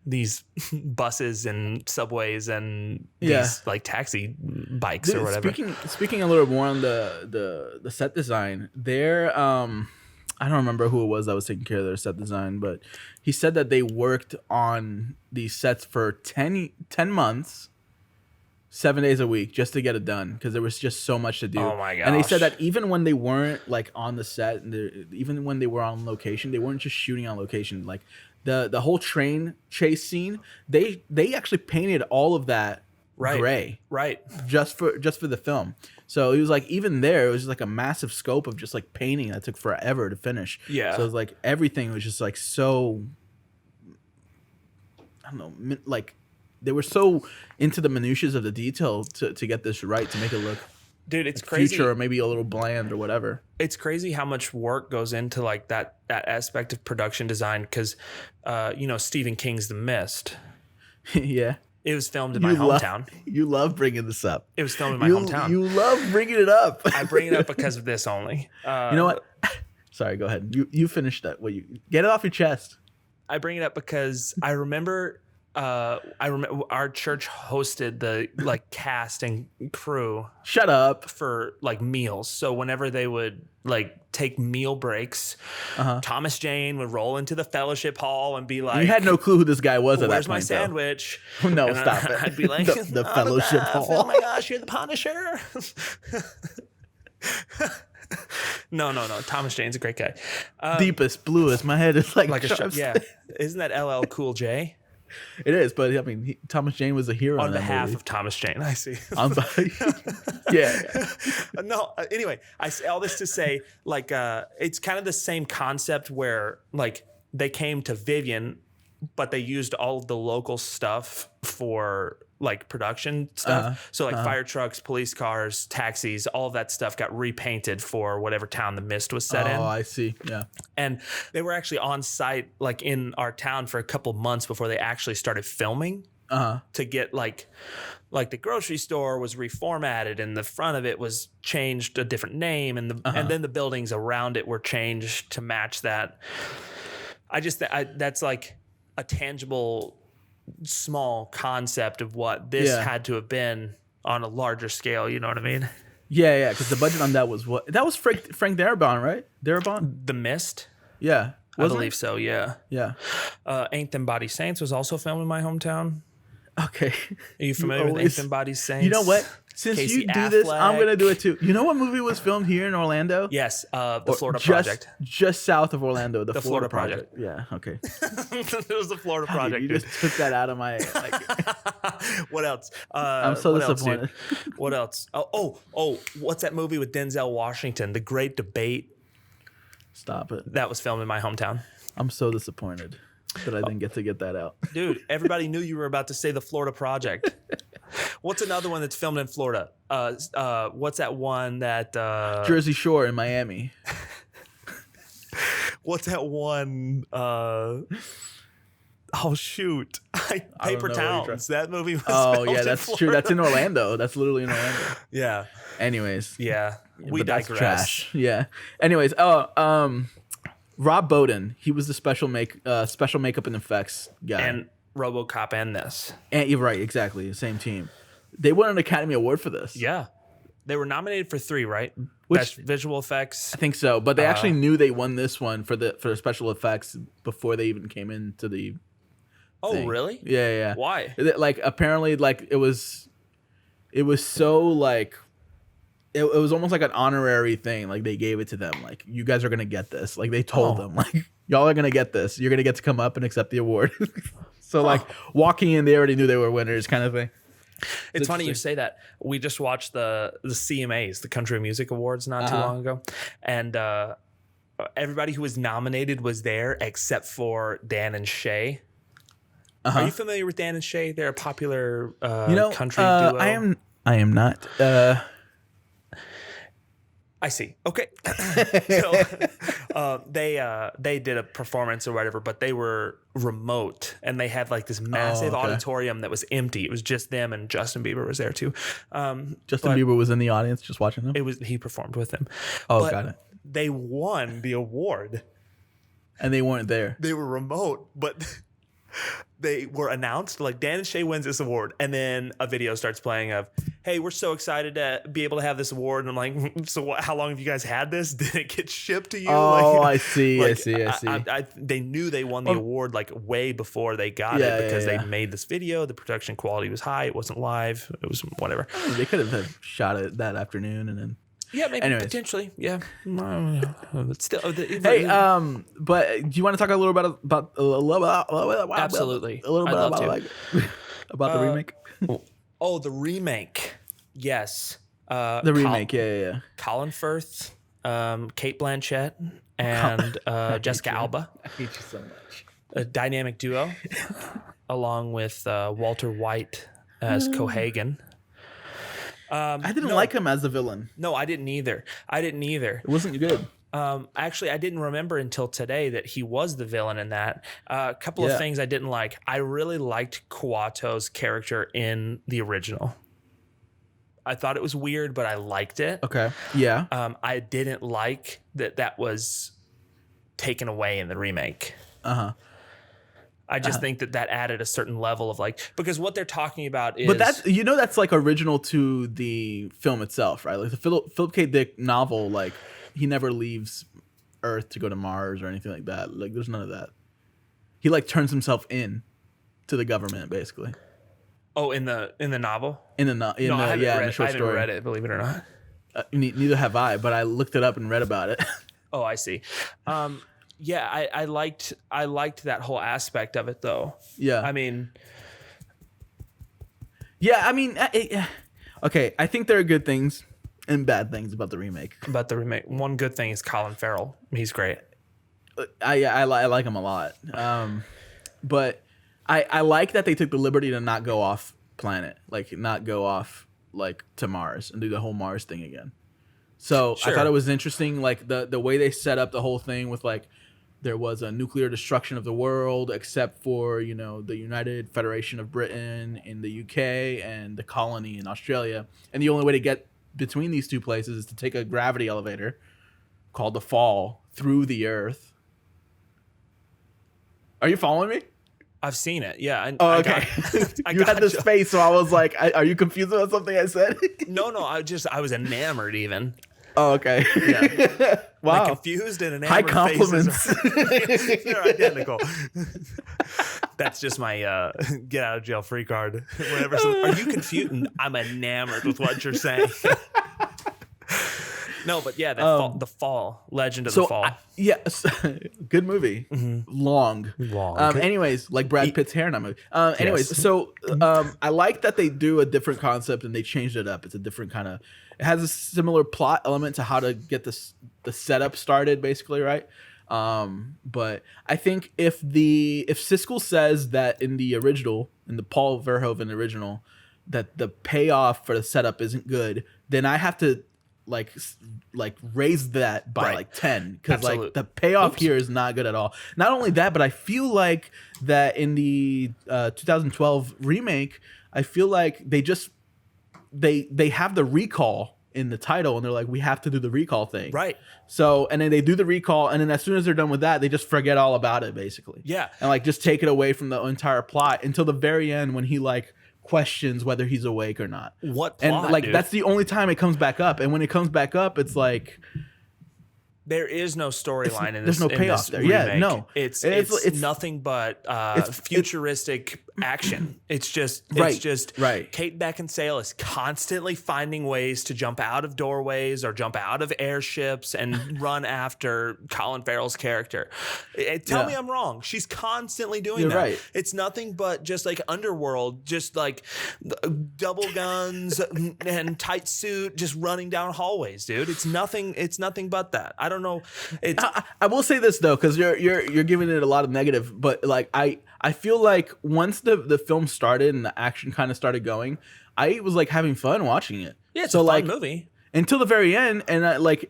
these buses and subways and these like taxi bikes or whatever. Speaking a little more on the set design, there. I don't remember who it was that was taking care of their set design, but he said that they worked on these sets for 10 months, 7 days a week, just to get it done because there was just so much to do. Oh my gosh. And they said that even when they weren't like on the set, and even when they were on location, they weren't just shooting on location. Like the whole train chase scene, they actually painted all of that gray, right, just for the film. So he was like, even there, it was just like a massive scope of just like painting that took forever to finish. Yeah. So it was like everything was just like so, I don't know, like they were so into the minutiae of the detail to get this right, to make it look Dude, it's crazy. Future, or maybe a little bland or whatever. It's crazy how much work goes into like that aspect of production design because, Stephen King's The Mist. Yeah. It was filmed in my hometown. You love bringing this up. It was filmed in my hometown. You love bringing it up. I bring it up because of this only. You know what? Sorry, go ahead. You finish that. Get it off your chest. I bring it up because I remember our church hosted the like cast and crew. Shut up. For like meals. So whenever they would like take meal breaks, Thomas Jane would roll into the fellowship hall and be like, you had no clue who this guy was at that point. Where's my sandwich? No, and stop it. I'd be like, the fellowship hall. Oh my gosh, you're the Punisher. No. Thomas Jane's a great guy. Deepest, bluest. My head is like a shot. Yeah. Isn't that LL Cool J? It is, but I mean, Thomas Jane was a hero on behalf of Thomas Jane. I see. Yeah. No. Anyway, I say all this to say, like, it's kind of the same concept where, like, they came to Vivian, but they used all of the local stuff for like production stuff. So like fire trucks, police cars, taxis, all of that stuff got repainted for whatever town the Mist was set in. Oh, I see. Yeah. And they were actually on site like in our town for a couple months before they actually started filming to get like the grocery store was reformatted and the front of it was changed a different name and then the buildings around it were changed to match that. That's like a tangible small concept of what this had to have been on a larger scale. You know what I mean? Yeah. Because the budget on that was Frank Darabont, right? Darabont? The Mist? Yeah. I believe so, yeah. Yeah. Ain't Them Body Saints was also filmed in my hometown. Okay. Are you familiar with Ain't Them Body Saints? You know what? Since Casey you do this, I'm going to do it too. You know what movie was filmed here in Orlando? Yes, the Florida Project. Just south of Orlando, the Florida Project. Yeah, okay. It was the Florida Project. You just took that out of my... What else? I'm so disappointed. What else? Oh, what's that movie with Denzel Washington? The Great Debate. Stop it. That was filmed in my hometown. I'm so disappointed that I didn't get that out. Dude, everybody knew you were about to say the Florida Project. What's another one that's filmed in Florida? What's that one that... Jersey Shore in Miami. What's that one... oh, shoot. Paper Towns. That movie was filmed in that's Florida. true. That's in Orlando. That's literally in Orlando. Yeah. Anyways. Yeah. We digress. That's trash. Yeah. Anyways, Rob Bowden, he was the special makeup and effects guy. And RoboCop and this. And you're right, exactly. Same team. They won an Academy Award for this. Yeah. They were nominated for 3, right? Best visual effects. I think so, but they actually knew they won this one for the special effects before they even came into the thing. Really? Yeah. Why? Like apparently like it was so like it was almost like an honorary thing. Like they gave it to them. Like you guys are gonna get this. Like they told them like y'all are gonna get this. You're gonna get to come up and accept the award. So like walking in, they already knew they were winners, kind of thing. It's funny you say that. We just watched the CMAs, the Country Music Awards, not too long ago, and everybody who was nominated was there except for Dan and Shay. Are you familiar with Dan and Shay? They're a popular country duo. I am not. I see. Okay. So they did a performance or whatever, but they were remote and they had like this massive auditorium that was empty. It was just them and Justin Bieber was there too. Justin Bieber was in the audience just watching them? He performed with them. Oh, got it. They won the award. And they weren't there. They were remote, but they were announced like Dan and Shay wins this award, and then a video starts playing of, hey, we're so excited to be able to have this award. And I'm like, so how long have you guys had this? Did it get shipped to you? Oh, I see. They knew they won the award like way before they got it because they made this video. The production quality was high. It wasn't live. It was whatever. They could have shot it that afternoon and then. Yeah, maybe potentially. Yeah, but still. Hey, but do you want to talk a little about absolutely a little bit about the remake? Oh, the remake. Yes. The remake. Yeah. Colin Firth, Kate Blanchett, and Jessica Alba. I hate you so much. A dynamic duo, along with Walter White as Cohagen. I didn't like him as the villain. No, I didn't either. It wasn't good. Actually, I didn't remember until today that he was the villain in that. A couple of things I didn't like. I really liked Kuato's character in the original. I thought it was weird, but I liked it. Okay. Yeah. I didn't like that was taken away in the remake. I just think that added a certain level of because what they're talking about is. But that's like original to the film itself, right? Like the Philip K. Dick novel, like he never leaves Earth to go to Mars or anything like that. Like there's none of that. He like turns himself in to the government, basically. Oh, in the novel? In the short story. I haven't read it, believe it or not. Neither have I, but I looked it up and read about it. Oh, I see. Yeah, I liked that whole aspect of it, though. Yeah. I mean. Yeah, I mean, okay. I think there are good things and bad things about the remake. One good thing is Colin Farrell. He's great. I like him a lot. But I like that they took the liberty to not go off planet, like not go off like to Mars and do the whole Mars thing again. So sure. I thought it was interesting, like the way they set up the whole thing with like there was a nuclear destruction of the world, except for the United Federation of Britain in the UK and the colony in Australia, and the only way to get between these two places is to take a gravity elevator called the Fall through the Earth. Are you following me? I've seen it. Yeah. Okay. You had this face, so I was like, "Are you confused about something I said?" No. I was enamored even. Oh, okay. Yeah. Wow. Confused and enamored. High compliments. They're identical. That's just my get out of jail free card. Whenever are you confused? I'm enamored with what you're saying. No, but yeah, the Fall, Legend of the Fall. Good movie. Mm-hmm. Long. Anyways, like Brad Pitt's hair in that movie. I like that they do a different concept and they changed it up. It's a different kind of. It has a similar plot element to how to get the setup started, basically, right? But I think if Siskel says that in the Paul Verhoeven original, that the payoff for the setup isn't good, then I have to like raise that by like 10 because like the payoff here is not good at all. Not only that, but I feel like that in the 2012 remake, I feel like they have the recall in the title and they're like, we have to do the recall thing, right? So and then they do the recall and then as soon as they're done with that, they just forget all about it basically. Yeah, and like just take it away from the entire plot until the very end when he like questions whether he's awake or not. What plot, and like dude? That's the only time it comes back up, and when it comes back up, it's like there is no storyline in There's this. no payoff there. Remake. Yeah, no. It's nothing but futuristic action. It's just Kate Beckinsale is constantly finding ways to jump out of doorways or jump out of airships and run after Colin Farrell's character. Tell me I'm wrong. She's constantly doing that. Right. It's nothing but just like Underworld, just like double guns and tight suit, just running down hallways, dude. It's nothing but that. I don't know. I will say this though, because you're giving it a lot of negative, but like I feel like once the film started and the action kind of started going, I was like having fun watching it. Yeah, it's a fun movie until the very end, and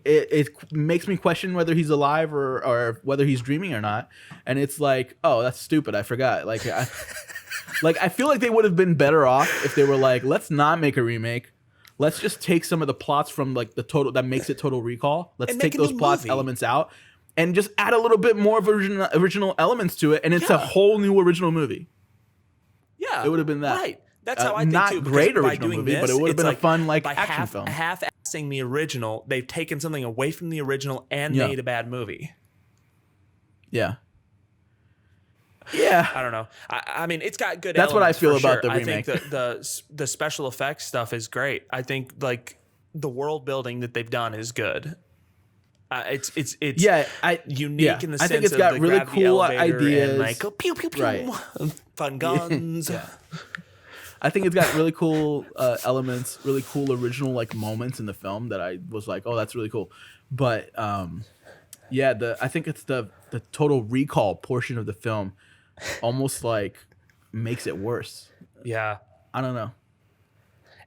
it makes me question whether he's alive or whether he's dreaming or not. And it's like, oh, that's stupid. I forgot. Like I feel like they would have been better off if they were like, let's not make a remake. Let's just take some of the plots from like the total that makes it Total Recall. Let's take those plot elements out and just add a little bit more of original elements to it, and it's a whole new original movie. Yeah, it would have been that. Right. That's how I think not too. Not great original movie, but it would have been a fun action film. Half-assing the original, they've taken something away from the original and made a bad movie. Yeah. Yeah, I don't know. I mean, it's got good. That's what I feel about sure. the remake. I think the special effects stuff is great. I think like the world building that they've done is good. It's unique in the sense of I think it's got really cool ideas and like pew pew pew, right. Fun guns. Yeah. I think it's got really cool elements, really cool original like moments in the film that I was like, oh, that's really cool. But I think it's the Total Recall portion of the film almost like makes it worse. Yeah, I don't know.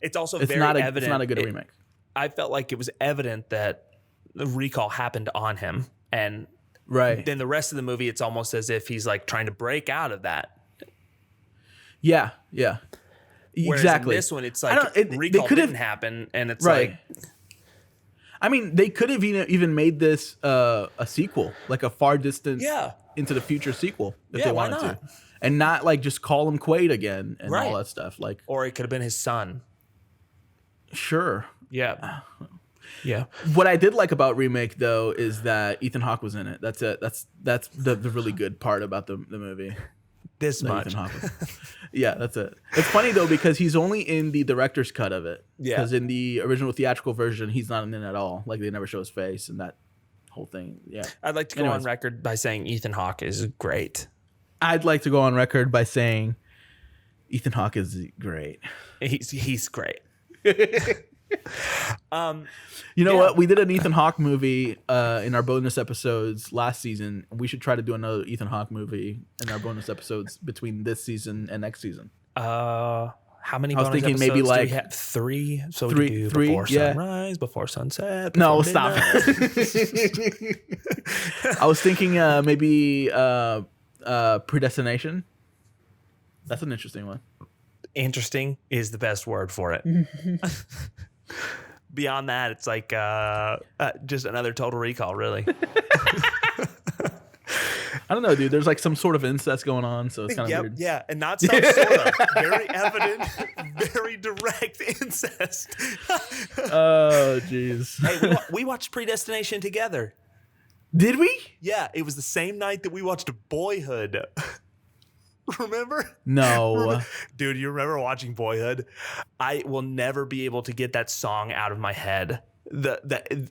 It's also It's very not evident. It's not a good remake. I felt like it was evident that the recall happened on him, and then the rest of the movie, it's almost as if he's like trying to break out of that. Yeah. Whereas Exactly. in this one, it's like recall didn't happen, and it's like. I mean, they could have even made this a sequel, like a far distance into the future sequel if they wanted to. And not like just call him Quaid again and all that stuff. Like, or it could have been his son. Sure. Yeah. Yeah. What I did like about Remake though is that Ethan Hawke was in it. That's it. That's the really good part about the movie. This much. Ethan Hawke. Yeah, that's it. It's funny though because he's only in the director's cut of it. Yeah. Because in the original theatrical version, he's not in it at all. Like they never show his face and that whole thing. Yeah. I'd like to go on record by saying Ethan Hawke is great. I'd like to go on record by saying Ethan Hawke is great. He's great. You know what? We did an Ethan Hawke movie in our bonus episodes last season. We should try to do another Ethan Hawke movie in our bonus episodes between this season and next season. How many? I was thinking maybe like do we have? 3. So three, we do three, before sunrise, before sunset. Before no, midnight. Stop. I was thinking maybe Predestination. That's an interesting one. Interesting is the best word for it. Beyond that, it's like just another Total Recall, really. I don't know, dude. There's like some sort of incest going on, so it's kind of weird. Yeah, and not some sort of. Very evident, very direct incest. Oh, jeez. Hey, we watched Predestination together. Did we? Yeah, it was the same night that we watched Boyhood. Remember? No. Dude, you remember watching Boyhood? I will never be able to get that song out of my head.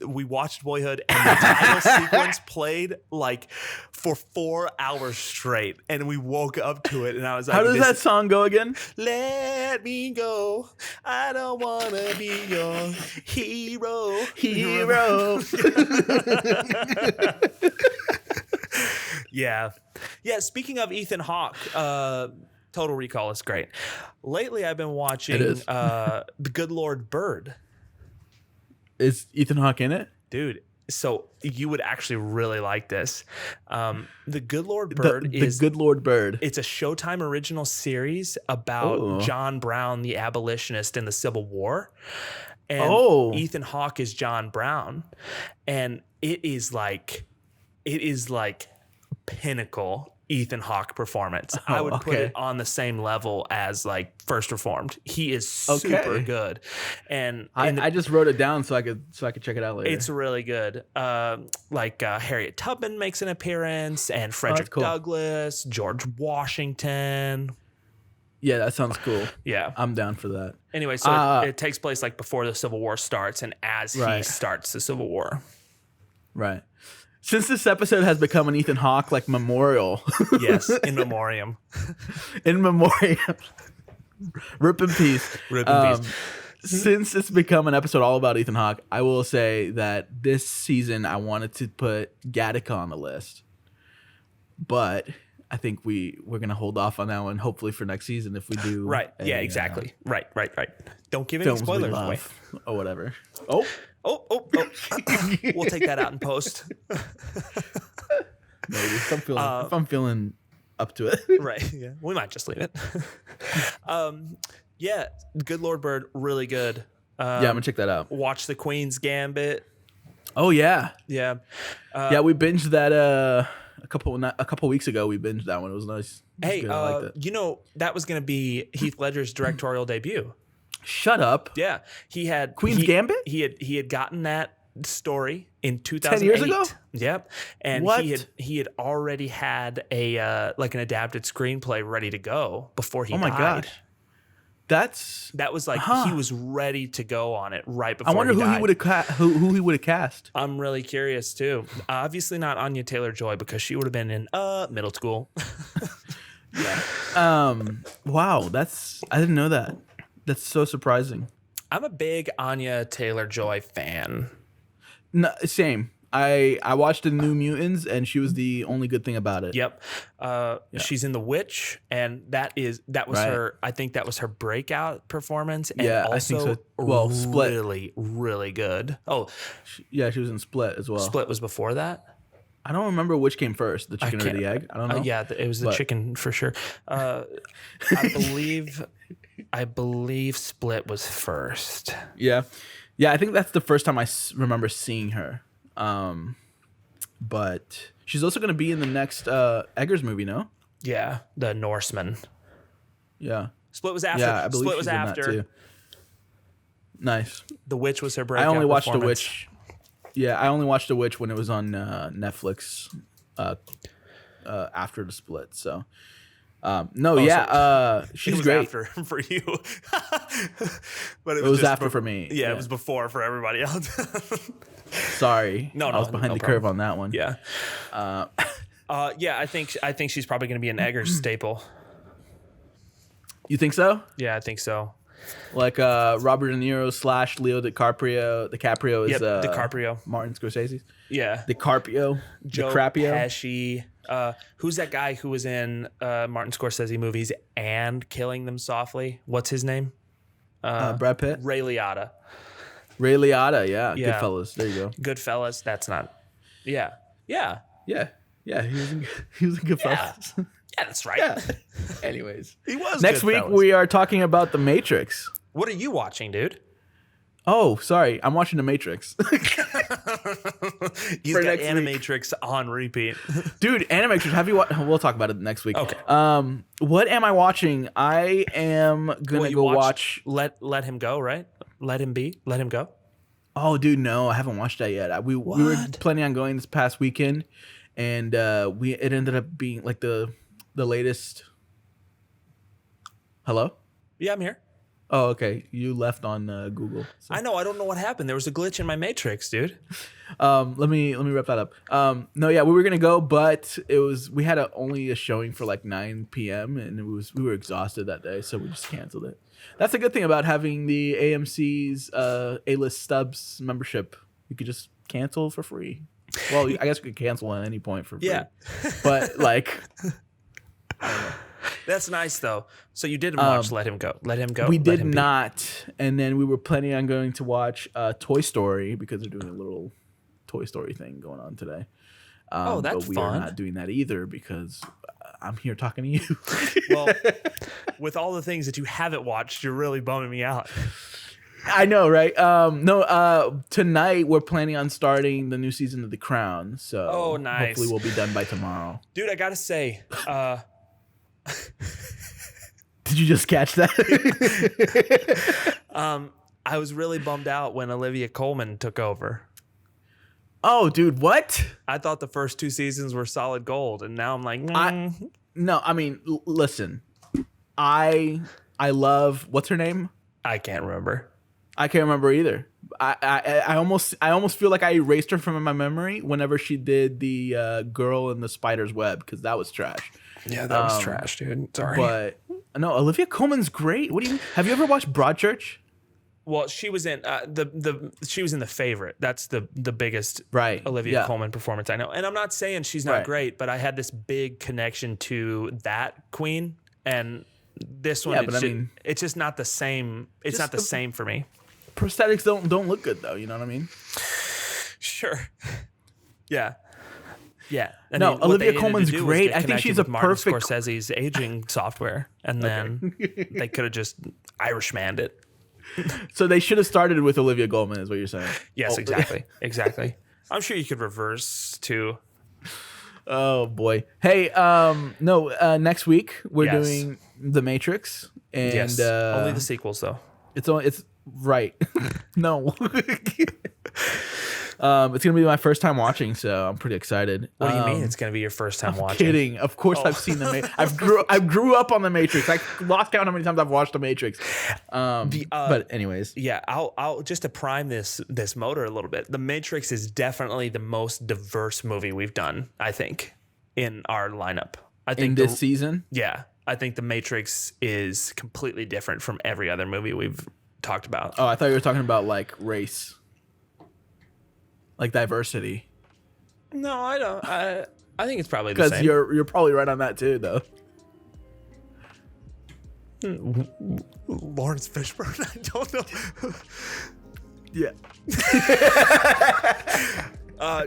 We watched Boyhood and the title sequence played like for 4 hours straight, and we woke up to it and I was like, how does that song go again? Let me go, I don't wanna be your hero. Yeah. Speaking of Ethan Hawke, Total Recall is great. Lately I've been watching The Good Lord Bird. Is Ethan Hawke in it? Dude, so you would actually really like this. The Good Lord Bird is The Good Lord Bird. It's a Showtime original series about John Brown, the abolitionist in the Civil War. And Ethan Hawke is John Brown. And it is like pinnacle Ethan Hawke performance. I would put it on the same level as like First Reformed. He is super good, and I just wrote it down so I could check it out later. It's really good. Harriet Tubman makes an appearance, and Frederick Douglass, George Washington. Yeah, that sounds cool. Yeah, I'm down for that. Anyway, so it takes place like before the Civil War starts, and as he starts the Civil War. Right. Since this episode has become an Ethan Hawke like memorial. Yes, in memoriam. In memoriam. Rip in peace. Rip in peace. Since it's become an episode all about Ethan Hawke, I will say that this season I wanted to put Gattaca on the list. But I think we're going to hold off on that one, hopefully for next season if we do. Right. Yeah, exactly. Right. Don't give any spoilers away. Or whatever. We'll take that out in post. Maybe if I'm feeling up to it. Right. Yeah. We might just leave it. Yeah. Good Lord Bird, really good. Yeah, I'm gonna check that out. Watch The Queen's Gambit. Oh yeah. Yeah. Yeah, we binged that a couple weeks ago. We binged that one. It was nice. Hey, that was gonna be Heath Ledger's directorial debut. Shut up. Yeah, he had Queen's Gambit. He had gotten that story in 2008. 10 years ago. Yep, and what? he had already had a an adapted screenplay ready to go before he died. Oh my gosh, that was like he was ready to go on it right before. I wonder who he would have who he would have cast. I'm really curious too. Obviously not Anya Taylor-Joy because she would have been in middle school. Yeah. Wow, I didn't know that. That's so surprising. I'm a big Anya Taylor-Joy fan. No, same. I watched the New Mutants, and she was the only good thing about it. Yep. She's in The Witch, and that was Right. her. I think that was her breakout performance. And Yeah, also I think so. Well, Split. really, really good. Oh, She was in Split as well. Split was before that. I don't remember which came first, the chicken or the egg. I don't know. Yeah, it was the chicken for sure. I believe Split was first. Yeah. I think that's the first time I remember seeing her. But she's also going to be in the next Eggers movie, no? Yeah, the Norseman. Yeah. Split was after. Yeah, I believe Split was she's in that after. too. Nice. The Witch was her I breakout. only watched The performance. Witch. Yeah, I only watched The Witch when it was on Netflix after the Split. So, she's it was great. after for you, but It was just after for me. Yeah, it was before for everybody else. Sorry. No, I was behind the curve on that one. Yeah. I think she's probably going to be an Eggers staple. You think so? Yeah, I think so. Like Robert De Niro / Leo DiCaprio. DiCaprio is DiCaprio. Martin Scorsese's. Yeah. DiCaprio. Joe DiCaprio. Pesci. Who's that guy who was in Martin Scorsese movies and Killing Them Softly? What's his name? Brad Pitt. Ray Liotta. Ray Liotta. Yeah. Yeah. Goodfellas. There you go. Goodfellas. That's not. Yeah. Yeah. Yeah. He was in Goodfellas. Yeah, that's right. Yeah. Anyways, He was. next week Goodfellas. we are talking about The Matrix. What are you watching, dude? Oh, sorry. I'm watching The Matrix. He's got Animatrix on repeat. Dude, Animatrix, have you watched? We'll talk about it next week. Okay. What am I watching? I am going to go watch. Let Him Go, right? Let Him Be. Let Him Go. Oh, dude, no. I haven't watched that yet. We were planning on going this past weekend, and it ended up being like the latest. Hello? Yeah, I'm here. Oh, okay. You left on Google. So. I know. I don't know what happened. There was a glitch in my Matrix, dude. Let me wrap that up. No, yeah, we were gonna go, but we had only a showing for like 9 p.m. and we were exhausted that day, so we just canceled it. That's the good thing about having the AMC's A-list stubs membership. You could just cancel for free. Well, I guess you could cancel at any point for free. Yeah. But like, I don't know. That's nice though. So you didn't watch Let Him Go. Let Him Go. We Let did Him Be. not, and then we were planning on going to watch Toy Story because they're doing a little Toy Story thing going on today. That's but we fun. are not doing that either because I'm here talking to you. Well, with all the things that you haven't watched, you're really bumming me out. I know, right? Tonight we're planning on starting the new season of The Crown. So Oh, nice. hopefully we'll be done by tomorrow. Dude, I gotta say, Did you just catch that? I was really bummed out when Olivia Colman took over. Oh, dude, what? I thought the first 2 seasons were solid gold, and now I'm like, No, I mean, listen. I love, what's her name? I can't remember. I can't remember either. I almost feel like I erased her from my memory whenever she did the girl in the spider's web because that was trash. Yeah, that was trash, dude. Sorry. But no, Olivia Colman's great. What do you? Have you ever watched Broadchurch? Well, she was in she was in The Favorite. That's the biggest Right. Olivia Colman performance I know. And I'm not saying she's not Right. great, but I had this big connection to that queen, and this one, it's just not the same. It's not the same for me. Prosthetics don't look good though. You know what I mean? Sure. Yeah. Yeah. No, what Olivia they needed to Colman's do was great. get I think connected she's with a Martin perfect- Scorsese's aging software, and then they could have just Irishmanned it. So they should have started with Olivia Colman, is what you're saying? Yes, exactly. I'm sure you could reverse too. Oh boy. Hey, next week we're doing The Matrix, and Yes. Only the sequels though. it's right. No. It's gonna be my first time watching, so I'm pretty excited. What do you mean it's going to be your first time watching? Kidding. Of course, I've seen the Matrix. I grew up on the Matrix. I lost count how many times I've watched the Matrix. But anyways, Yeah, I'll just to prime this motor a little bit. The Matrix is definitely the most diverse movie we've done, I think, in our lineup. I think in this season, yeah, I think The Matrix is completely different from every other movie we've talked about. oh, I thought you were talking about like race, like diversity. No, I don't. I think it's probably the same. Because you're probably right on that too, though. Lawrence Fishburne. I don't know. Yeah.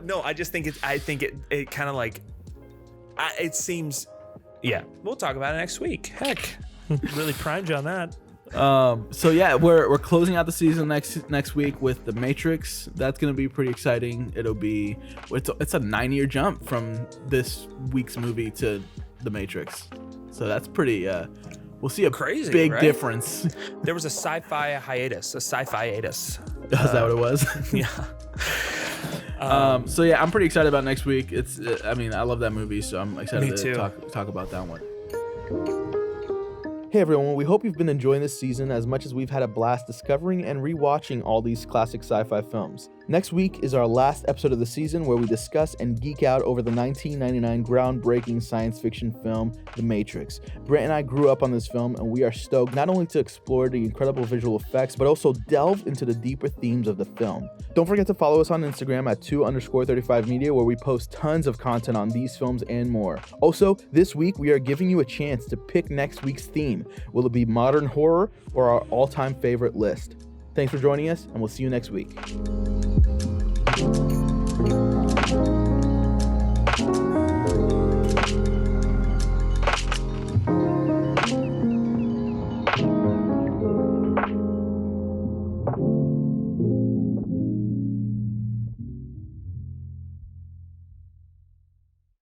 No, I just think it kind of like it seems. Yeah, we'll talk about it next week. Heck, really primed you on that. So yeah, we're closing out the season next week with The Matrix. That's gonna be pretty exciting. It's a 9-year jump from this week's movie to The Matrix. So that's pretty. We'll see a crazy big difference. There was a sci-fi hiatus. Is that what it was? Yeah. So yeah, I'm pretty excited about next week. I love that movie, so I'm excited Me too. to talk about that one. Hey everyone, we hope you've been enjoying this season as much as we've had a blast discovering and rewatching all these classic sci-fi films. Next week is our last episode of the season where we discuss and geek out over the 1999 groundbreaking science fiction film, The Matrix. Brandt and I grew up on this film, and we are stoked not only to explore the incredible visual effects, but also delve into the deeper themes of the film. Don't forget to follow us on Instagram at 2_35media, where we post tons of content on these films and more. Also, this week we are giving you a chance to pick next week's theme. Will it be modern horror or our all-time favorite list? Thanks for joining us, and we'll see you next week.